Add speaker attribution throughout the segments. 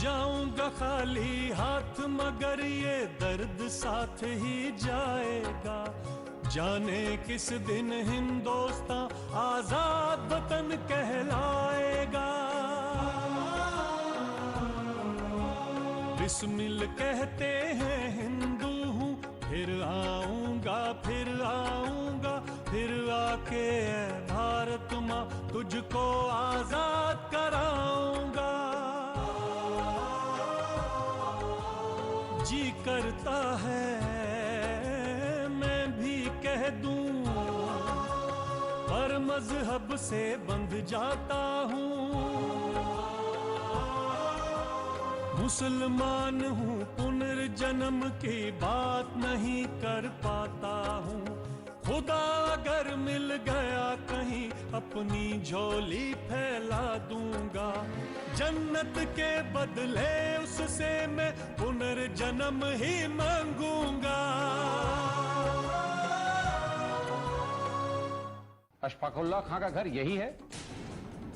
Speaker 1: जाऊंगा खाली हाथ मगर ये दर्द साथ ही जाएगा। जाने किस दिन हिंदुस्तान आजाद वतन कहलाएगा। बिस्मिल कहते हैं हिंदू हूँ, फिर आऊंगा फिर आके भारत माँ तुझको आजाद कराऊंगा। जी करता है मैं भी कह दूं, पर मजहब से बंध जाता हूँ। मुसलमान हूँ, पुनर्जन्म की बात नहीं कर पाता हूँ। खुदा अगर मिल गया कहीं अपनी झोली फैला दूंगा। जन्नत के बदले उससे मैं पुनर्जन्म ही मांगूंगा।
Speaker 2: अशफाकुल्लाह खां का घर यही है?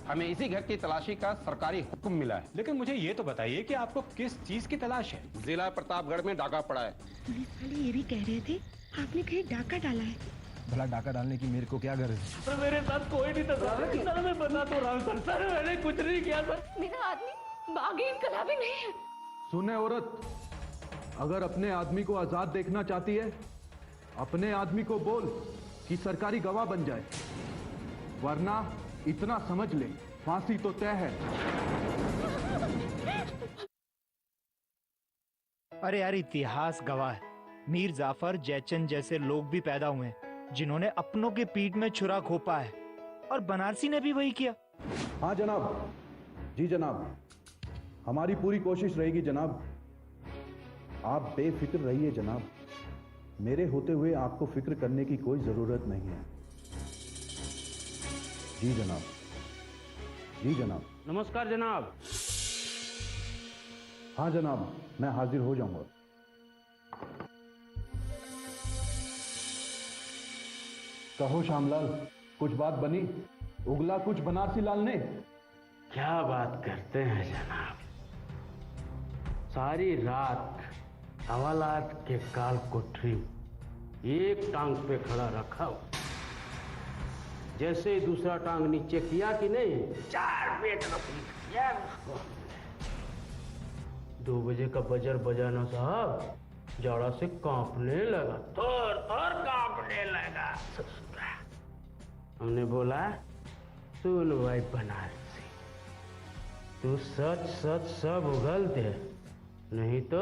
Speaker 2: हमें इसी घर की तलाशी का सरकारी हुक्म मिला है।
Speaker 3: लेकिन मुझे ये तो बताइए कि आपको किस चीज की तलाश है?
Speaker 2: जिला प्रतापगढ़ में डाका पड़ा है।
Speaker 4: पुलिस वाले ये भी कह रहे थे आपने कहीं डाका डाला है।
Speaker 5: भला डाका डालने की मेरे को क्या गरज है?
Speaker 6: सर मेरे साथ कोई नहीं था सर, मैं बता तो रहा हूँ सर, मैंने कुछ नहीं किया सर।
Speaker 4: मेरा आदमी बागी इनकलाबी नहीं है।
Speaker 7: सुने औरत, अगर अपने आदमी को आजाद देखना चाहती है, अपने आदमी को बोल कि सरकारी गवाह बन जाए, वरना इतना समझ ले फांसी तो तय है।
Speaker 8: अरे यार, इतिहास गवाह है, मीर जाफर जयचंद जैसे लोग भी पैदा हुए हैं जिन्होंने अपनों के पीठ में छुरा घोंपा है, और बनारसी ने भी वही किया।
Speaker 7: हाँ जनाब, जी जनाब, हमारी पूरी कोशिश रहेगी जनाब। आप बेफिक्र रहिए जनाब, मेरे होते हुए आपको फिक्र करने की कोई जरूरत नहीं है। जी जनाब, जी जनाब।
Speaker 6: नमस्कार जनाब।
Speaker 7: हाँ जनाब, मैं हाजिर हो जाऊंगा। कहो श्यामलाल, कुछ बात बनी? उगला कुछ बनारसी लाल ने?
Speaker 6: क्या बात करते हैं जनाब, सारी रात हवालात के काल कोठरी एक टांग पे खड़ा रखा, जैसे ही दूसरा टांग नीचे किया कि नहीं, 4 पेट किया उसको। 2 बजे का बजर बजाना साहब, जाड़ा से कांपने लगा, थर थर कांपने लगा। हमने बोला, सुन भाई बनारसी, तू सच सच सब उगल दे, नहीं तो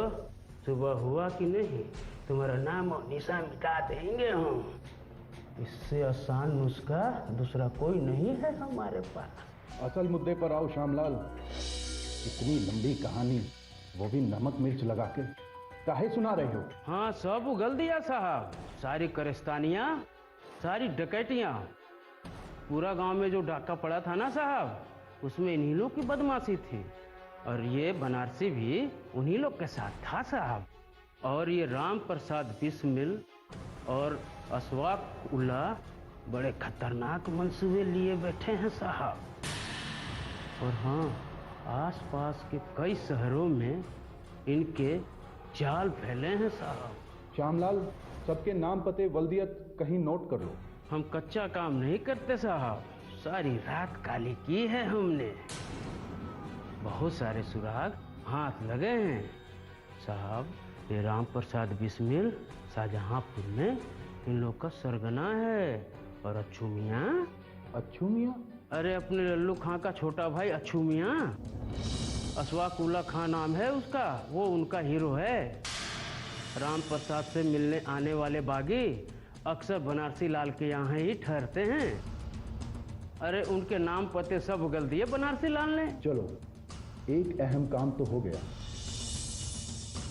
Speaker 6: सुबह हुआ कि नहीं तुम्हारा नाम और निशान मिटा देंगे हम। इससे आसान नुस्खा दूसरा कोई नहीं है हमारे पास।
Speaker 7: असल मुद्दे पर आओ श्यामलाल। इतनी लंबी कहानी, वो भी नमक मिर्च लगा के, काहे सुना रहे हो?
Speaker 6: हाँ, सब उगल दिया साहब, सारी करिस्तानियाँ, सारी डकैतियाँ, पूरा गांव में जो डाका पड़ा था ना साहब, उसमें इन्हीं लोग की बदमाशी थी, और ये बनारसी भी उन्हीं लोग के साथ था साहब। और ये राम प्रसाद बिस्मिल और अशफाक उल्लाह बड़े खतरनाक मंसूबे लिए बैठे हैं साहब। और हाँ, आसपास के कई शहरों में इनके जाल फैले हैं साहब।
Speaker 7: श्यामलाल, सबके नाम पते वल्दियत कहीं नोट कर लो।
Speaker 6: हम कच्चा काम नहीं करते साहब, सारी रात काली की है हमने। बहुत सारे सुराग हाथ लगे हैं साहब। ये राम प्रसाद बिस्मिल शाहजहांपुर में इन लोग का सरगना है। और अच्छू मियाँ,
Speaker 7: अच्छू मियाँ?
Speaker 6: अरे अपने लल्लू खां का छोटा भाई अच्छू मियाँ, अशफाक उल्लाह खां नाम है उसका, वो उनका हीरो है। राम प्रसाद से मिलने आने वाले बागी अक्सर बनारसी लाल के यहाँ ही ठहरते हैं। अरे उनके नाम पते सब उगल दिए बनारसी लाल ने।
Speaker 7: चलो, एक अहम काम तो हो गया।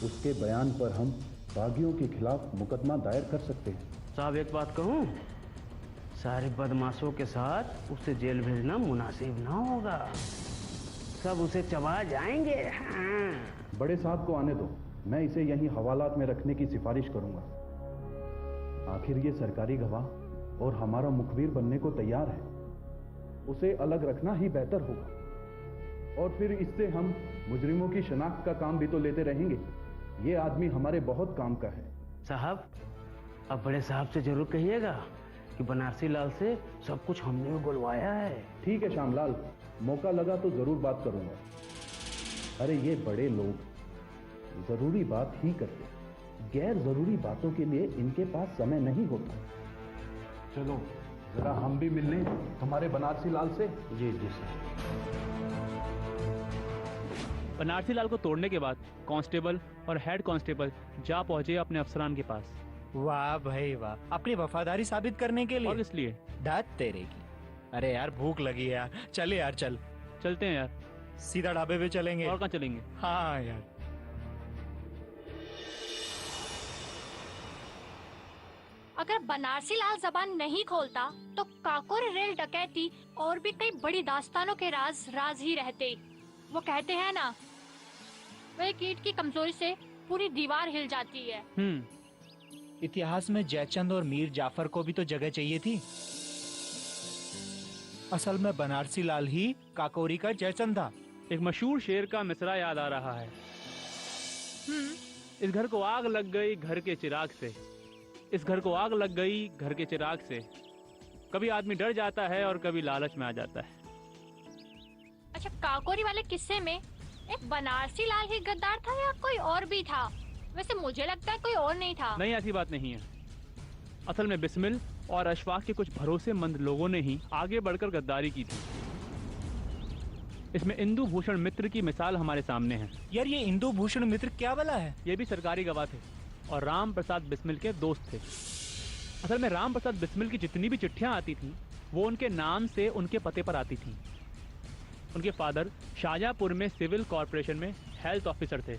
Speaker 7: उसके बयान पर हम बागियों के खिलाफ मुकदमा दायर कर सकते हैं।
Speaker 6: साहब एक बात कहूँ, सारे बदमाशों के साथ उसे जेल भेजना मुनासिब ना होगा, सब उसे चबा जाएंगे। हाँ।
Speaker 7: बड़े साहब को आने दो, मैं इसे यहीं हवालात में रखने की सिफारिश करूंगा। आखिर ये सरकारी गवाह और हमारा मुखबिर बनने को तैयार है, उसे अलग रखना ही बेहतर होगा। और फिर इससे हम मुजरिमों की शनाख्त का काम भी तो लेते रहेंगे। ये आदमी हमारे बहुत काम का है।
Speaker 6: साहब, अब बड़े साहब से जरूर कहिएगा कि बनारसी लाल से सब कुछ हमने बुलवाया है।
Speaker 7: ठीक है श्यामलाल, मौका लगा तो जरूर बात करूंगा। अरे ये बड़े लोग जरूरी बात ही करते, गैर जरूरी बातों के लिए इनके पास समय नहीं होता। चलो जरा हम भी मिल लें हमारे बनारसी लाल से।
Speaker 6: जी जी सर।
Speaker 9: बनारसी लाल को तोड़ने के बाद कांस्टेबल और हेड कांस्टेबल जा पहुंचे अपने अफसरान के पास।
Speaker 8: वाह भाई वाह, अपनी वफादारी साबित करने के लिए।
Speaker 9: और इसलिए
Speaker 8: दाद तेरे की। अरे यार भूख लगी है यार, चले यार चल।
Speaker 9: चलते हैं यार।
Speaker 8: सीधा ढाबे पे चलेंगे।
Speaker 9: और कहाँ चलेंगे?
Speaker 8: हाँ यार।
Speaker 10: अगर बनारसी लाल जबान नहीं खोलता तो काकोर रेल डकैती और भी कई बड़ी दास्तानों के राज ही रहते। वो कहते हैं ना, वह कीट की कमजोरी से पूरी दीवार हिल जाती है।
Speaker 8: इतिहास में जयचंद और मीर जाफर को भी तो जगह चाहिए थी। असल में बनारसी लाल ही काकोरी का जयचंद था।
Speaker 9: एक मशहूर शेर का मिसरा याद आ रहा है। इस घर को आग लग गई घर के चिराग से, इस घर को आग लग गई घर के चिराग से। कभी आदमी डर जाता है और कभी लालच में आ जाता है।
Speaker 10: अच्छा, काकोरी वाले किस्से में एक बनारसी लाल ही गद्दार था या कोई और भी था? वैसे मुझे लगता है कोई और नहीं था।
Speaker 9: नहीं, ऐसी बात नहीं है। असल में बिस्मिल और अशफाक के कुछ भरोसेमंद लोगों ने ही आगे बढ़कर गद्दारी की थी। इसमें इंदु भूषण मित्र की मिसाल हमारे सामने है।
Speaker 8: यार ये इंदु भूषण मित्र क्या भला है?
Speaker 9: ये भी सरकारी गवाह थे और राम प्रसाद बिस्मिल के दोस्त थे। असल में राम प्रसाद बिस्मिल की जितनी भी चिट्ठियां आती थी वो उनके नाम से उनके पते पर आती थी। उनके फादर शाहजहांपुर में सिविल कॉरपोरेशन में हेल्थ ऑफिसर थे।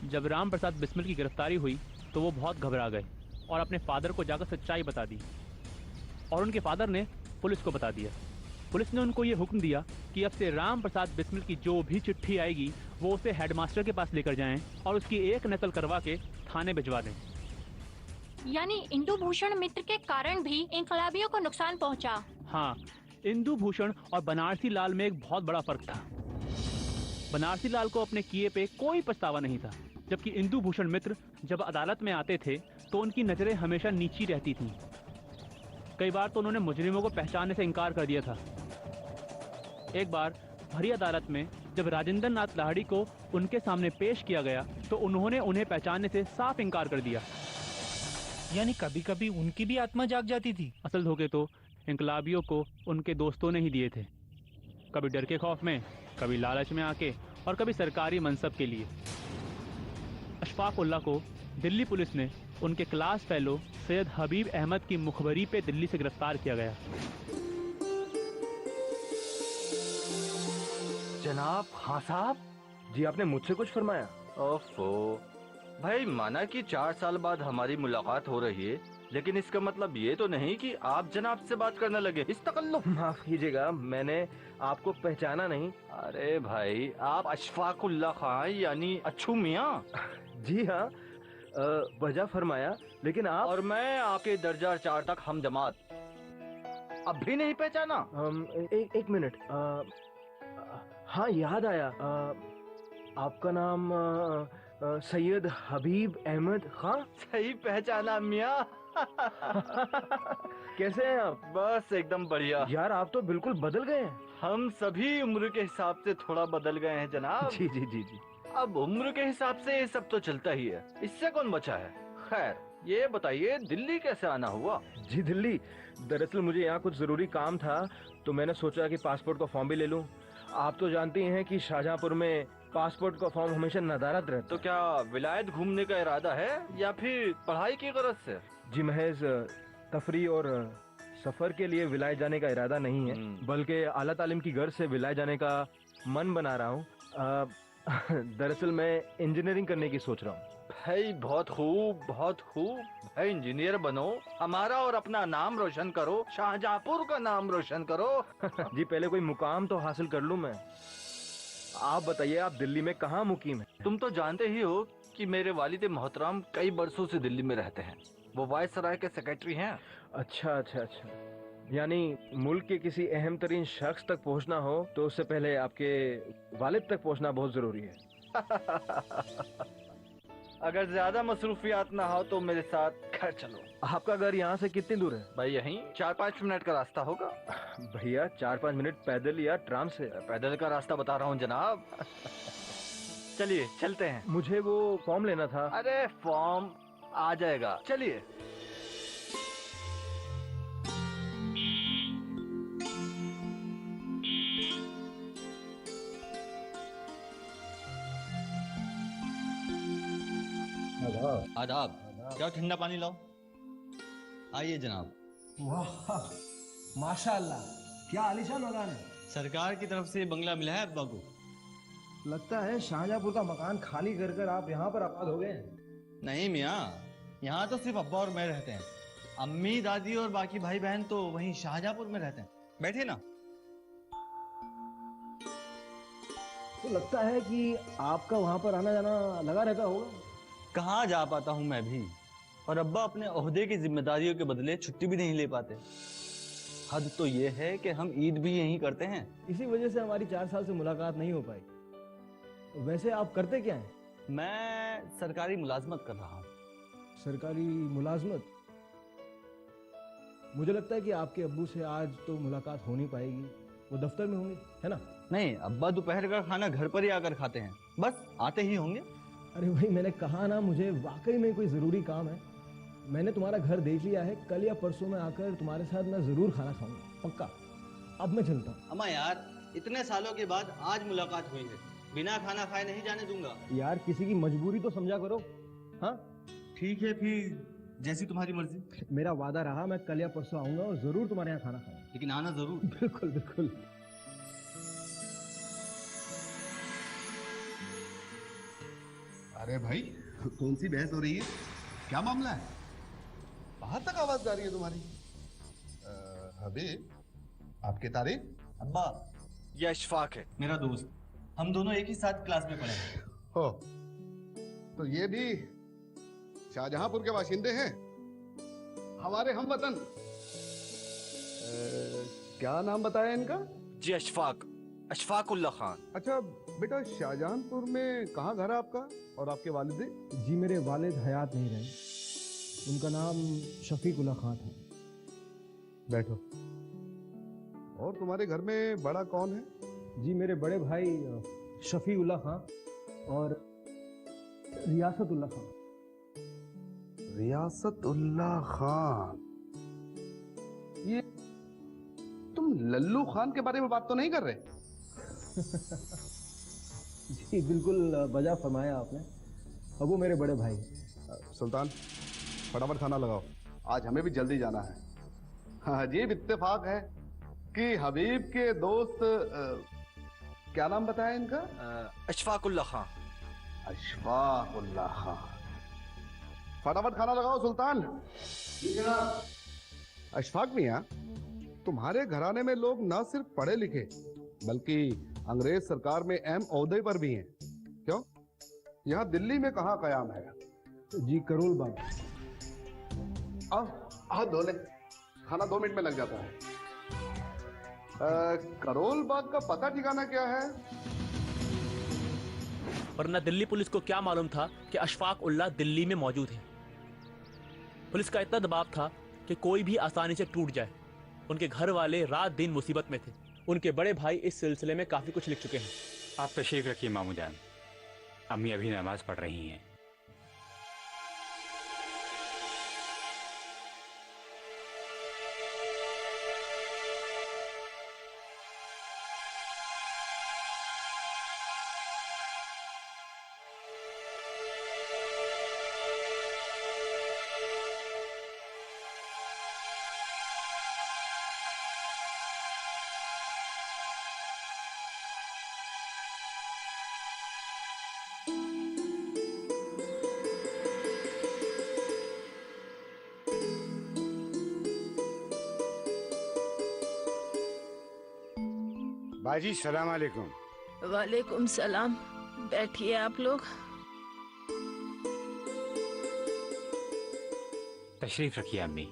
Speaker 9: जब राम प्रसाद बिस्मिल की गिरफ्तारी हुई तो वो बहुत घबरा गए और अपने फादर को जाकर सच्चाई बता दी। और उनके फादर ने पुलिस को बता दिया। पुलिस ने उनको ये हुक्म दिया कि अब से राम प्रसाद बिस्मिल की जो भी चिट्ठी आएगी वो उसे हेडमास्टर के पास लेकर जाएं और उसकी एक नकल करवा के थाने भिजवा दें।
Speaker 10: यानी इंदु भूषण मित्र के कारण भी इनकलाबियों को नुकसान पहुंचा।
Speaker 9: हाँ, इंदु भूषण और बनारसी लाल में एक बहुत बड़ा फर्क था। बनारसी लाल को अपने किए पे कोई पछतावा नहीं था, जबकि इंदु भूषण मित्र जब अदालत में आते थे तो उनकी नजरें हमेशा नीची रहती थीं। कई बार तो उन्होंने मुजरिमों को पहचानने से इनकार कर दिया था। एक बार भरी अदालत में जब राजेंद्र नाथ लाहिड़ी को उनके सामने पेश किया गया तो उन्होंने उन्हें पहचानने से साफ इनकार कर दिया।
Speaker 8: यानी कभी कभी उनकी भी आत्मा जाग जाती थी।
Speaker 9: असल धोखे तो इनकलाबियों को उनके दोस्तों ने ही दिए थे, कभी डर के खौफ में, कभी लालच में आके और कभी सरकारी मनसब के लिए। अशफाक उल्लाह को दिल्ली पुलिस ने उनके क्लास फेलो सैयद हबीब अहमद की मुखबरी पे दिल्ली से गिरफ्तार किया गया।
Speaker 11: जनाब, हाँ साहब
Speaker 12: जी, आपने मुझसे कुछ फरमाया?
Speaker 11: ओफो भाई, माना कि 4 साल बाद हमारी मुलाकात हो रही है, लेकिन इसका मतलब ये तो नहीं कि आप जनाब से बात करने लगे। इस तकल्लुफ।
Speaker 12: माफ कीजिएगा, मैंने आपको पहचाना नहीं।
Speaker 11: अरे भाई, आप अशफाक उल्लाह खान यानी अच्छू मियाँ?
Speaker 12: जी हाँ, वजह फरमाया। लेकिन आप
Speaker 11: और मैं आपके दर्जा 4 तक हम जमात, अब भी नहीं पहचाना?
Speaker 12: एक मिनट, हाँ याद आया, आपका नाम सैयद हबीब अहमद खान।
Speaker 11: सही पहचाना मियाँ।
Speaker 12: कैसे हैं आप?
Speaker 11: बस एकदम बढ़िया।
Speaker 12: यार आप तो बिल्कुल बदल गए हैं।
Speaker 11: हम सभी उम्र के हिसाब से थोड़ा बदल गए हैं जनाब।
Speaker 12: जी जी जी जी।
Speaker 11: अब उम्र के हिसाब से ये सब तो चलता ही है, इससे कौन बचा है। खैर ये बताइए, दिल्ली कैसे आना हुआ?
Speaker 12: जी दिल्ली, दरअसल मुझे यहाँ कुछ जरूरी काम था तो मैंने सोचा कि पासपोर्ट का फॉर्म भी ले लूँ। आप तो जानती हैं कि शाहजहांपुर में पासपोर्ट का फॉर्म हमेशा नदारद रहता।
Speaker 11: तो क्या विलायत घूमने का इरादा है या फिर पढ़ाई की गरज से?
Speaker 12: जी महज तफरी और सफर के लिए विलायत जाने का इरादा नहीं है, बल्कि आला तालीम की गर्ज से विलायत जाने का मन बना रहा हूँ। दरअसल मैं इंजीनियरिंग करने की सोच रहा हूँ।
Speaker 11: भाई बहुत खूब, बहुत खूब। भाई इंजीनियर बनो, हमारा और अपना नाम रोशन करो, शाहजहांपुर का नाम रोशन करो।
Speaker 12: जी पहले कोई मुकाम तो हासिल कर लूँ मैं। आप बताइए, आप दिल्ली में कहाँ मुकीम है?
Speaker 11: तुम तो जानते ही हो कि मेरे वालिद मोहतरम कई बरसों से दिल्ली में रहते हैं। वो वायसराय के सेक्रेटरी हैं।
Speaker 12: अच्छा अच्छा अच्छा। यानी मुल्क के किसी अहम तरीन शख्स तक पहुंचना हो तो उससे पहले आपके वालिद तक पहुंचना बहुत जरूरी है।
Speaker 11: अगर ज्यादा मसरूफियात ना हो तो मेरे साथ घर चलो।
Speaker 12: आपका घर यहाँ से कितनी दूर है?
Speaker 11: भाई यहीं 4-5 मिनट का रास्ता होगा।
Speaker 12: भैया 4-5 मिनट पैदल या ट्राम से?
Speaker 11: पैदल का रास्ता बता रहा हूँ जनाब। चलिए चलते हैं।
Speaker 12: मुझे वो फॉर्म लेना था।
Speaker 11: अरे फॉर्म आ जाएगा, चलिए।
Speaker 13: आदाब। क्या ठंडा पानी लाओ? आइए जनाब।
Speaker 5: वाह माशाअल्लाह, क्या आलीशान मकान है।
Speaker 13: सरकार की तरफ से बंगला मिला है अब्बा को।
Speaker 5: लगता है शाहजहांपुर का मकान खाली कर कर आप यहाँ पर आबाद हो गए हैं।
Speaker 13: नहीं मियाँ, यहाँ तो सिर्फ अब्बा और मैं रहते हैं। अम्मी दादी और बाकी भाई बहन तो वहीं शाहजहांपुर में रहते हैं। बैठिए ना।
Speaker 5: तो लगता है कि आपका वहाँ पर आना जाना लगा रहता होगा।
Speaker 13: कहाँ जा पाता हूँ मैं भी, और अब्बा अपने ओहदे की जिम्मेदारियों के बदले छुट्टी भी नहीं ले पाते। हद तो ये है कि हम ईद भी यहीं करते हैं।
Speaker 5: इसी वजह से हमारी 4 साल से मुलाकात नहीं हो पाई। वैसे आप करते क्या हैं?
Speaker 13: मैं सरकारी मुलाजमत कर रहा हूँ।
Speaker 5: सरकारी मुलाजमत? मुझे लगता है कि आपके अब्बू से आज तो मुलाकात हो नहीं पाएगी। वो दफ्तर में होंगे, है ना?
Speaker 13: नहीं, अब्बा दोपहर का खाना घर पर ही आकर खाते हैं, बस आते ही होंगे।
Speaker 5: अरे भाई मैंने कहा ना, मुझे वाकई में कोई ज़रूरी काम है। मैंने तुम्हारा घर देख लिया है, कल या परसों में आकर तुम्हारे साथ मैं ज़रूर खाना खाऊंगा, पक्का। अब मैं चलता हूँ।
Speaker 13: अम्मा यार, इतने सालों के बाद आज मुलाकात हुई है, बिना खाना खाए नहीं जाने दूंगा।
Speaker 5: यार किसी की मजबूरी तो समझा करो। हाँ
Speaker 13: ठीक है, फिर जैसी तुम्हारी मर्जी।
Speaker 5: मेरा वादा रहा, मैं कल या परसों आऊंगा और जरूर तुम्हारे यहाँ खाना खाऊंगा।
Speaker 13: लेकिन आना जरूर।
Speaker 5: बिल्कुल बिल्कुल।
Speaker 14: अरे भाई, कौन सी बहस हो रही है? क्या मामला है? बाहर तक आवाज जा रही है तुम्हारी। हबीब, आपके तारीफ?
Speaker 13: अब्बा, ये अशफाक है, मेरा दोस्त। हम दोनों एक ही साथ क्लास में पढ़े हैं।
Speaker 14: हो, तो ये भी शाहजहांपुर के बाशिंदे हैं, हमारे हमवतन। क्या नाम बताया इनका?
Speaker 11: जी अशफाक, अशफाकुल्लाह खान।
Speaker 14: अच्छा बेटा, शाहजहांपुर में कहाँ घर है आपका और आपके वालिद?
Speaker 5: जी मेरे वालिद हयात नहीं रहे, उनका नाम शफीकुल्लाह खान था।
Speaker 14: बैठो। और तुम्हारे घर में बड़ा कौन है?
Speaker 5: जी मेरे बड़े भाई शफीउल्लाह खान और रियासतुल्लाह खान।
Speaker 14: रियासतुल्लाह खान? ये तुम लल्लू खान के बारे में बात तो नहीं कर रहे?
Speaker 5: जी बिल्कुल बजा फरमाया आपने। अब वो मेरे बड़े भाई।
Speaker 14: सुल्तान, फटाफट खाना लगाओ, आज हमें भी जल्दी जाना है। हाँ, अजीब इत्तेफाक है कि हबीब के दोस्त क्या नाम बताया इनका?
Speaker 11: अशफाकुल्लाह खान।
Speaker 14: अशफाकुल्लाह खान। फटाफट खाना लगाओ सुल्तान। अशफाक मियां, तुम्हारे घराने में लोग न सिर्फ पढ़े लिखे बल्कि अंग्रेज सरकार में अहम ओहदे पर भी हैं। क्यों? यहाँ दिल्ली में कहाँ कयाम है?
Speaker 5: जी करोल बाग।
Speaker 14: आओ धो ले, खाना 2 मिनट में लग जाता है। करोल बाग का पता ठिकाना क्या है?
Speaker 9: वरना दिल्ली पुलिस को क्या मालूम था कि अशफाक उल्लाह दिल्ली में मौजूद है। पुलिस का इतना दबाव था कि कोई भी आसानी से टूट जाए। उनके घर वाले रात दिन मुसीबत में थे। उनके बड़े भाई इस सिलसिले में काफी कुछ लिख चुके हैं।
Speaker 3: आप तशरीफ रखिए मामू जान, अम्मी अभी नमाज पढ़ रही हैं।
Speaker 15: बाजी सलाम अलैकुम।
Speaker 16: वालेकुम सलाम। बैठिए आप लोग।
Speaker 3: तशरीफ रखिए अम्मी।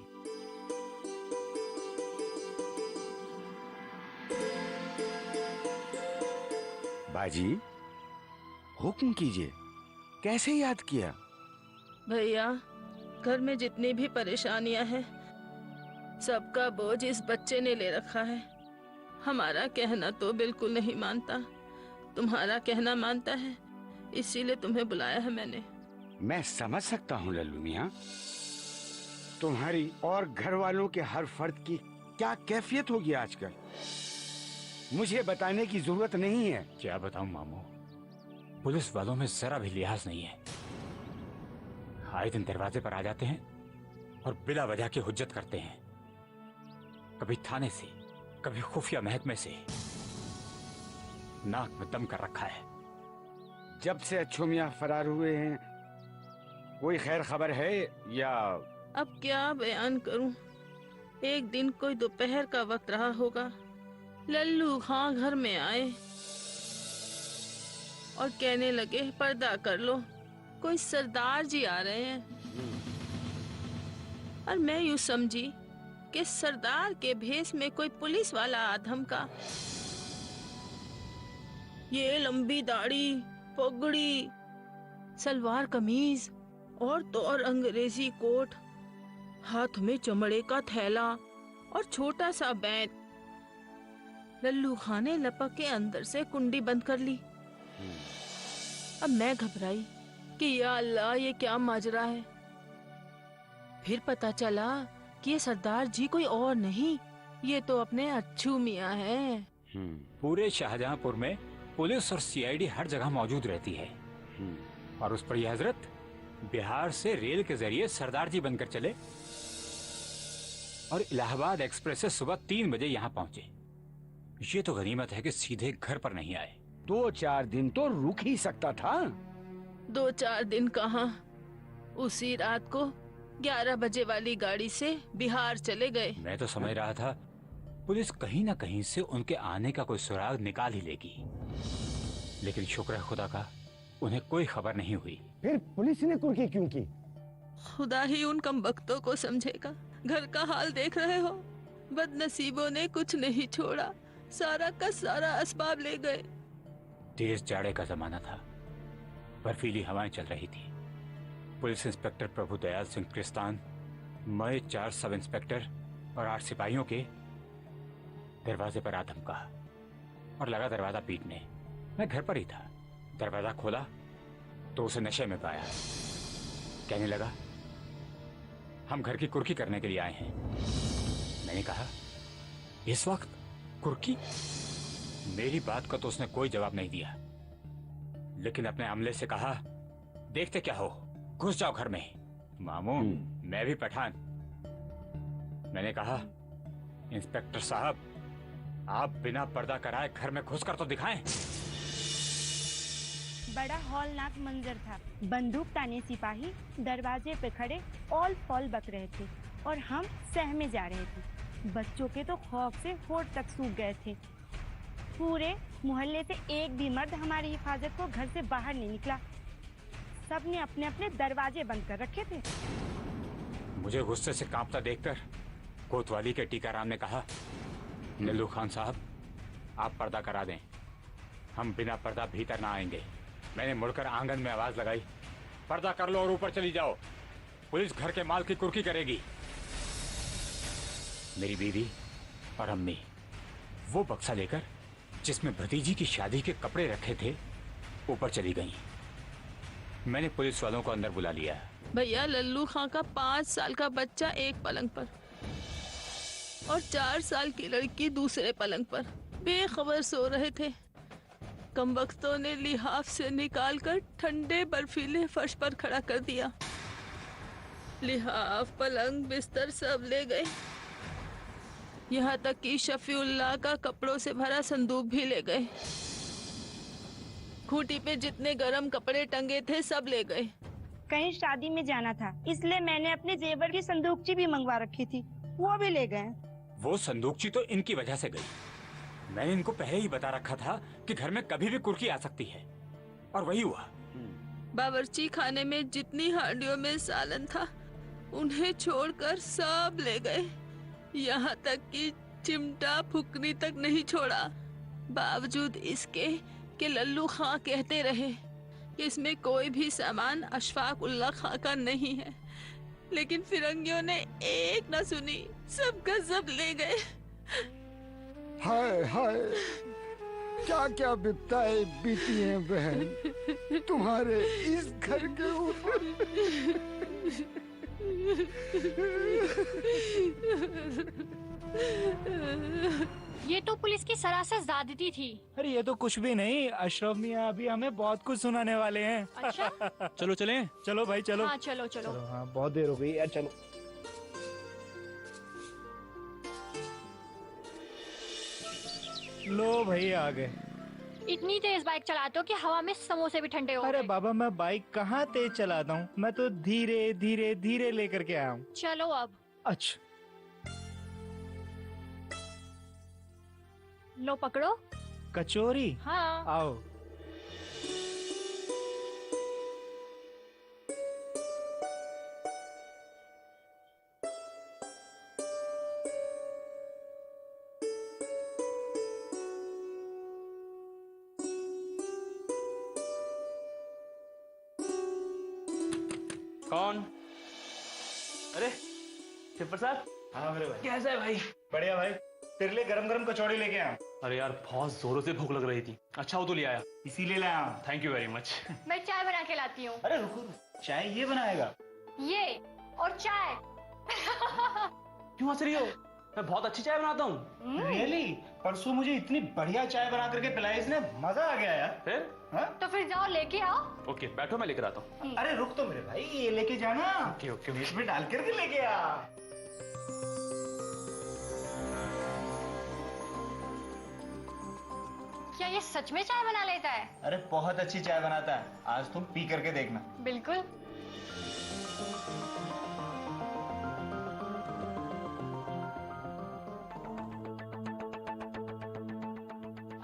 Speaker 15: बाजी, हुक्म कीजिए, कैसे याद किया?
Speaker 16: भैया, घर में जितनी भी परेशानियां हैं, सबका बोझ इस बच्चे ने ले रखा है। हमारा कहना तो बिल्कुल नहीं मानता, तुम्हारा कहना मानता है, इसीलिए तुम्हें बुलाया है मैंने।
Speaker 15: मैं समझ सकता हूँ लल्लू मियाँ, तुम्हारी और घर वालों के हर फर्द की क्या कैफियत होगी आजकल। मुझे बताने की जरूरत नहीं है।
Speaker 3: क्या बताऊं मामू, पुलिस वालों में जरा भी लिहाज नहीं है। आए दिन दरवाजे पर आ जाते हैं और बिला वजह की हुज्जत करते हैं, कभी थाने से, कभी खुफिया महकमे से। नाक में दम कर रखा है।
Speaker 15: जब से अच्छू मियाँ फरार हुए हैं, कोई खैर खबर है या?
Speaker 16: अब क्या बयान करूं। एक दिन कोई दोपहर का वक्त रहा होगा, लल्लू खां घर में आए और कहने लगे पर्दा कर लो, कोई सरदार जी आ रहे हैं। और मैं यूं समझी कि सरदार के भेष में कोई पुलिस वाला आ धमका। ये लंबी दाढ़ी, पगड़ी, सलवार कमीज और तो और अंग्रेजी कोट, हाथ में चमड़े का थैला और छोटा सा बैग। लल्लू खां ने लपक के अंदर से कुंडी बंद कर ली। अब मैं घबराई कि या अल्लाह, ये क्या माजरा है। फिर पता चला कि ये सरदार जी कोई और नहीं, ये तो अपने अच्छू मियाँ हैं।
Speaker 3: पूरे शाहजहांपुर में पुलिस और सीआईडी हर जगह मौजूद रहती है, और उस पर ये हजरत बिहार से रेल के जरिए सरदार जी बनकर चले और इलाहाबाद एक्सप्रेस से सुबह 3 बजे यहाँ पहुँचे। ये तो गनीमत है कि सीधे घर पर नहीं आए।
Speaker 15: 2-4 दिन तो रुक ही सकता था।
Speaker 16: 2-4 दिन कहाँ, उसी रात को 11 बजे वाली गाड़ी से बिहार चले गए।
Speaker 3: मैं तो समझ रहा था पुलिस कहीं ना कहीं से उनके आने का कोई सुराग निकाल ही लेगी, लेकिन शुक्र है खुदा का, उन्हें कोई खबर नहीं हुई।
Speaker 15: फिर पुलिस ने कुर्की क्यों की?
Speaker 16: खुदा ही उन कमबख्तों को समझेगा। घर का हाल देख रहे हो, बदनसीबों ने कुछ नहीं छोड़ा, सारा का सारा असबाब ले गए।
Speaker 3: तेज जाड़े का जमाना था, बर्फीली हवाएं चल रही थी। पुलिस इंस्पेक्टर प्रभु दयाल सिंह क्रिस्तान, मैं 4 सब इंस्पेक्टर और 8 सिपाहियों के दरवाजे पर आ धमका और लगा दरवाजा पीटने। मैं घर पर ही था। दरवाजा खोला तो उसे नशे में पाया। कहने लगा, हम घर की कुर्की करने के लिए आए हैं। मैंने कहा, इस वक्त कुर्की? मेरी बात का तो उसने कोई जवाब नहीं दिया, लेकिन अपने अमले से कहा, देखते क्या हो, घुस जाओ घर में। मामू, मैं भी पठान। मैंने कहा, इंस्पेक्टर साहब, आप बिना पर्दा कराए घर में घुसकर तो दिखाएं।
Speaker 17: बड़ा हौलनाक मंजर था। बंदूक ताने सिपाही दरवाजे पे खड़े ऑल फॉल बक रहे थे और हम सहमे जा रहे थे। बच्चों के तो खौफ से होठ तक सूख गए थे। पूरे मोहल्ले से एक भी मर्द हमारी हिफाजत को घर से बाहर नहीं निकला। सबने अपने अपने दरवाजे बंद कर रखे थे।
Speaker 3: मुझे गुस्से से कांपता देखकर कोतवाली के टीकाराम ने कहा, लल्लू खान साहब, आप पर्दा करा दें, हम बिना पर्दा भीतर ना आएंगे। मैंने मुड़कर आंगन में आवाज लगाई, पर्दा कर लो और ऊपर चली जाओ, पुलिस घर के माल की कुर्की करेगी। मेरी बीवी और अम्मी वो बक्सा लेकर जिसमें भतीजी की शादी के कपड़े रखे थे ऊपर चली गईं। मैंने पुलिस वालों को अंदर बुला लिया।
Speaker 16: भैया, लल्लू खां का 5 साल का बच्चा एक पलंग पर और 4 साल की लड़की दूसरे पलंग पर बेखबर सो रहे थे। कमबख्तों ने लिहाफ से निकालकर ठंडे बर्फीले फर्श पर खड़ा कर दिया। लिहाफ, पलंग, बिस्तर सब ले गए। यहाँ तक कि शफीउल्लाह का कपड़ों से भरा संदूक भी ले गए। खूंटी पे जितने गरम कपड़े टंगे थे सब ले गए।
Speaker 17: कहीं शादी में जाना था, इसलिए मैंने अपने जेवर की संदूकची भी मंगवा रखी थी, वो भी ले गए।
Speaker 3: वो संदूकची तो इनकी वजह से गई। मैंने इनको पहले ही बता रखा था कि घर में कभी भी कुर्की आ सकती है, और वही हुआ।
Speaker 16: बावर्ची खाने में जितनी हांडियों में सालन था उन्हें छोड़कर सब ले गए। यहाँ तक कि चिमटा फुकनी तक नहीं छोड़ा। बावजूद इसके कि लल्लू खां कहते रहे कि इसमें कोई भी सामान अशफाक उल्लाह खां का नहीं है, लेकिन फिरंगियों ने एक न सुनी, सब का सब ले गए।
Speaker 15: हाय हाय, क्या क्या विपदाएं बीती हैं बहन तुम्हारे इस घर के ऊपर।
Speaker 10: ये तो पुलिस की सरासर ज्यादती थी।
Speaker 8: अरे ये तो कुछ भी नहीं, अशरफ मियाँ अभी हमें बहुत कुछ सुनाने वाले हैं।
Speaker 10: अच्छा?
Speaker 9: चलो चलें?
Speaker 8: चलो भाई चलो।
Speaker 10: हाँ चलो चलो।
Speaker 8: हाँ बहुत देर हो गई यार, चलो। लो भाई आ गए।
Speaker 10: इतनी तेज बाइक चलाते हो कि हवा में समोसे भी ठंडे हो गए।
Speaker 8: अरे बाबा मैं बाइक कहाँ तेज चलाता हूँ, मैं तो धीरे धीरे धीरे लेकर के आया हूँ।
Speaker 10: चलो अब।
Speaker 8: अच्छा
Speaker 10: लो पकड़ो।
Speaker 8: कचौरी?
Speaker 10: हाँ।
Speaker 8: आओ।
Speaker 6: कौन? अरे शिव प्रसाद।
Speaker 8: हाँ मेरे भाई।
Speaker 6: कैसा है भाई?
Speaker 8: बढ़िया भाई, तेरे लिए गरम गरम कचौड़ी लेके आया।
Speaker 9: अरे यार बहुत जोरों से भूख लग रही थी। अच्छा वो तो ले आया,
Speaker 8: इसीलिए लाया।
Speaker 9: Thank you very much.
Speaker 10: मैं चाय बना के लाती हूँ।
Speaker 8: अरे रुको, चाय ये बनाएगा?
Speaker 10: ये और चाय।
Speaker 9: क्यों हंस रही हो? मैं बहुत अच्छी चाय बनाता हूँ।
Speaker 8: रियली? परसों मुझे इतनी बढ़िया चाय बना करके पिलाई इसने, मजा आ गया यार।
Speaker 9: फिर?
Speaker 10: हाँ? तो फिर जाओ लेके आओ।
Speaker 9: ओके बैठो, मैं लेकर आता हूँ।
Speaker 8: अरे रुक तो मेरे भाई, ये लेके जाना।
Speaker 9: Okay okay.
Speaker 8: इसमें डाल करके लेके आ।
Speaker 10: क्या ये सच में चाय बना लेता है?
Speaker 8: अरे बहुत अच्छी चाय बनाता है, आज तुम पी करके देखना।
Speaker 10: बिल्कुल।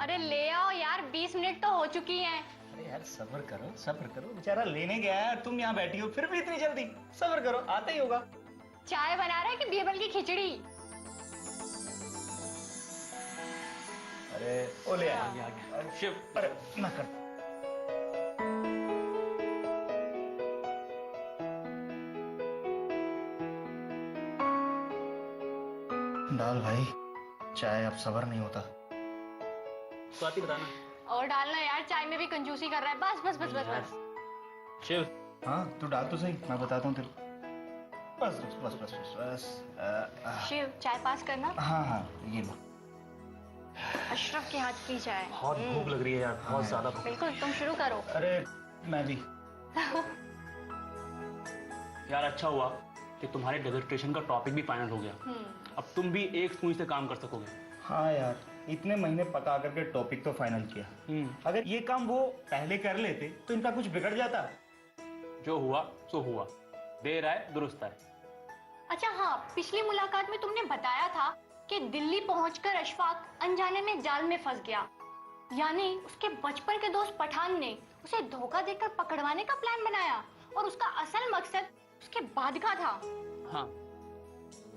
Speaker 10: अरे ले आओ यार, 20 मिनट तो हो चुकी हैं।
Speaker 8: अरे यार सब्र करो, बेचारा लेने गया है, तुम यहाँ बैठी हो फिर भी इतनी जल्दी। सब्र करो, आता ही होगा।
Speaker 10: चाय बना रहा है कि बीरबल की खिचड़ी?
Speaker 8: अरे ओ ले आ।
Speaker 9: शिव,
Speaker 8: अरे मैं कर। डाल भाई चाय, अब सब्र नहीं होता।
Speaker 9: स्वाति बताना।
Speaker 10: और डालना यार, चाय में भी कंजूसी कर रहा है। बस बस बस बस बस।
Speaker 9: शिव।
Speaker 8: हाँ तू डाल तो सही, मैं बताता हूँ तेरे। बस बस बस बस बस बस।
Speaker 10: शिव चाय पास करना।
Speaker 8: हाँ हाँ ये लो।
Speaker 10: अशरफ के हाथ की चाय।
Speaker 9: बहुत भूख लग रही है यार, बहुत ज्यादा।
Speaker 10: बिल्कुल, तुम शुरू करो।
Speaker 8: अरे मैं भी।
Speaker 9: यार अच्छा हुआ कि तुम्हारे डेजर्टेशन का टॉपिक भी फाइनल हो गया। अब तुम भी एक सुई से काम कर सकोगे।
Speaker 8: हाँ यार, इतने महीने पका करके टॉपिक तो फाइनल किया। अगर ये काम वो पहले कर लेते तो इनका कुछ बिगड़ जाता।
Speaker 9: जो हुआ सो हुआ, देर आए दुरुस्त आए।
Speaker 10: अच्छा हाँ, पिछली मुलाकात में तुमने बताया था कि दिल्ली पहुंचकर अशफाक अनजाने में जाल में फंस गया, यानी उसके बचपन के दोस्त पठान ने उसे धोखा देकर पकड़वाने का प्लान बनाया और उसका असल मकसद उसके बाद का था।
Speaker 9: हाँ,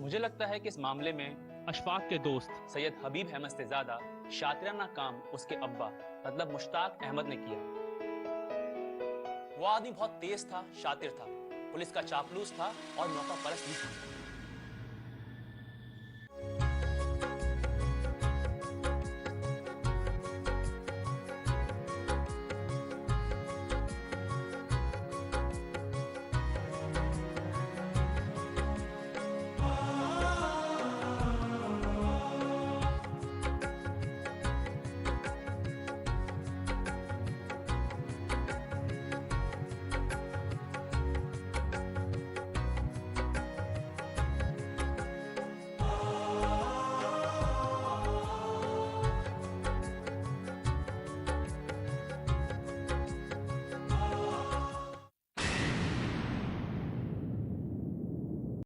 Speaker 9: मुझे लगता है कि इस मामले में अशफाक के दोस्त सैयद हबीब अहमद से ज्यादा शातिराना काम उसके अब्बा मतलब मुश्ताक अहमद ने किया। वो आदमी बहुत तेज था, शातिर था, पुलिस का चापलूस था और मौका परस्त भी था।